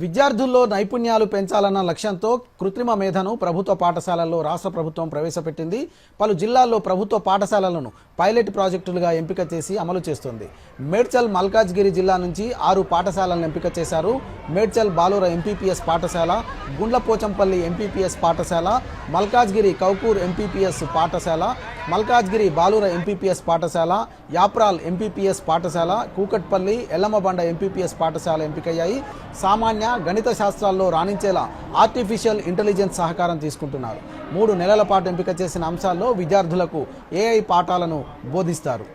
విద్యార్థుల్లో నైపుణ్యాలు పెంచాలన్న లక్ష్యంతో కృత్రిమ మేధను ప్రభుత్వ పాఠశాలల్లో రాష్ట్ర ప్రభుత్వం ప్రవేశపెట్టింది. పలు జిల్లాల్లో ప్రభుత్వ పాఠశాలలను పైలట్ ప్రాజెక్టులుగా ఎంపిక చేసి అమలు చేస్తుంది. మేడ్చల్ మల్కాజ్గిరి జిల్లా నుంచి 6 పాఠశాలలను ఎంపిక చేశారు. మేడ్చల్ బాలూర ఎంపీపీఎస్ పాఠశాల, గుండ్లపోచంపల్లి ఎంపీపీఎస్ పాఠశాల, మల్కాజ్గిరి కౌకూర్ ఎంపీపీఎస్ పాఠశాల, మల్కాజ్గిరి బాలూర ఎంపీపీఎస్ పాఠశాల, యాప్రాల్ ఎంపీపీఎస్ పాఠశాల, కూకట్పల్లి ఎల్లమ్మబండ ఎంపీపీఎస్ పాఠశాల ఎంపికయ్యాయి. సామాన్య గణిత శాస్త్రాల్లో రాణించేలా ఆర్టిఫిషియల్ ఇంటెలిజెన్స్ సహకారం తీసుకుంటున్నారు. 3 నెలల పాటు ఎంపిక చేసిన అంశాల్లో విద్యార్థులకు ఏఐ పాఠాలను బోధిస్తారు.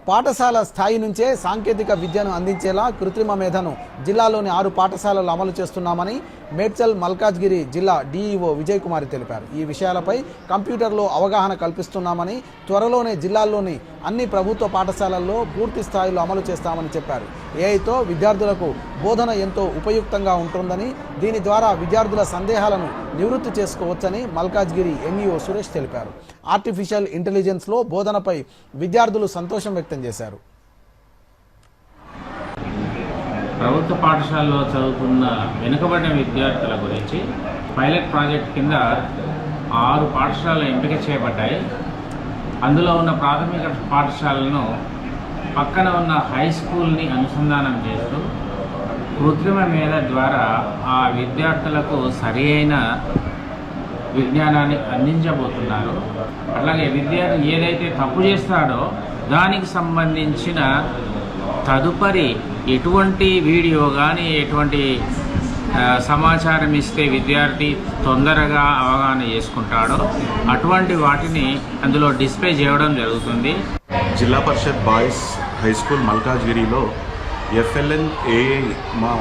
పాఠశాల స్థాయి నుంచే సాంకేతిక విద్యను అందించేలా కృత్రిమ మేధను జిల్లాలోని 6 పాఠశాలలు అమలు చేస్తున్నామని మేడ్చల్ మల్కాజ్గిరి జిల్లా డీఈఓ విజయ్ కుమార్ తెలిపారు. ఈ విషయాలపై కంప్యూటర్లో అవగాహన కల్పిస్తున్నామని, త్వరలోనే జిల్లాల్లోని అన్ని ప్రభుత్వ పాఠశాలల్లో పూర్తి స్థాయిలో అమలు చేస్తామని చెప్పారు. ఏఐతో విద్యార్థులకు బోధన ఎంతో ఉపయుక్తంగా ఉంటుందని, దీని ద్వారా విద్యార్థుల సందేహాలను నివృత్తి చేసుకోవచ్చని మల్కాజ్గిరి ఎంఈఓ సురేష్ తెలిపారు. ఆర్టిఫిషియల్ ఇంటెలిజెన్స్లో బోధనపై విద్యార్థులు సంతోషం వ్యక్తం చేశారు. ప్రభుత్వ పాఠశాలలో చదువుతున్న వెనుకబడిన విద్యార్థుల గురించి పైలట్ ప్రాజెక్ట్ కింద 6 పాఠశాలలు ఎంపిక చేయబడ్డాయి. అందులో ఉన్న ప్రాథమిక పాఠశాలను పక్కన ఉన్న హై స్కూల్ని అనుసంధానం చేస్తూ కృత్రిమ మేధ ద్వారా ఆ విద్యార్థులకు సరి అయిన విజ్ఞానాన్ని అందించబోతున్నారు. అలాగే విద్యార్థి ఏదైతే తప్పు చేస్తాడో దానికి సంబంధించిన తదుపరి ఎటువంటి వీడియో కానీ ఎటువంటి సమాచారం ఇస్తే విద్యార్థి తొందరగా అవగాహన చేసుకుంటాడో అటువంటి వాటిని అందులో డిస్ప్లే చేయడం జరుగుతుంది. Zilla Parishad boys high school మల్కాజ్గిరిలో ఎఫ్ఎల్ఎన్ ఏఐ మా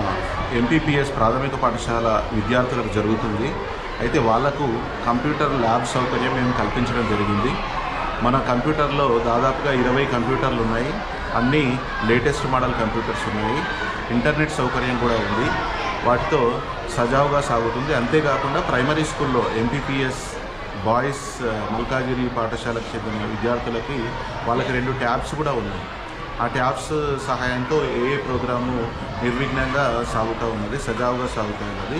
ఎంపీపీఎస్ ప్రాథమిక పాఠశాల విద్యార్థులకు జరుగుతుంది. అయితే వాళ్లకు కంప్యూటర్ ల్యాబ్ సౌకర్యం మేము కల్పించడం జరిగింది. మన కంప్యూటర్లో దాదాపుగా 20 కంప్యూటర్లు ఉన్నాయి. అన్నీ లేటెస్ట్ మోడల్ కంప్యూటర్స్ ఉన్నాయి. ఇంటర్నెట్ సౌకర్యం కూడా ఉంది. వాటితో సజావుగా సాగుతుంది. అంతేకాకుండా ప్రైమరీ స్కూల్లో ఎంపీపీఎస్ బాయ్స్ మల్కాజ్గిరి పాఠశాలకు చెందిన విద్యార్థులకి వాళ్ళకి 2 ట్యాబ్స్ కూడా ఉన్నాయి. ఆ ట్యాబ్స్ సహాయంతో ఏఏ ప్రోగ్రాము నిర్విఘ్నంగా సాగుతూ ఉన్నది, సజావుగా సాగుతూ ఉన్నది.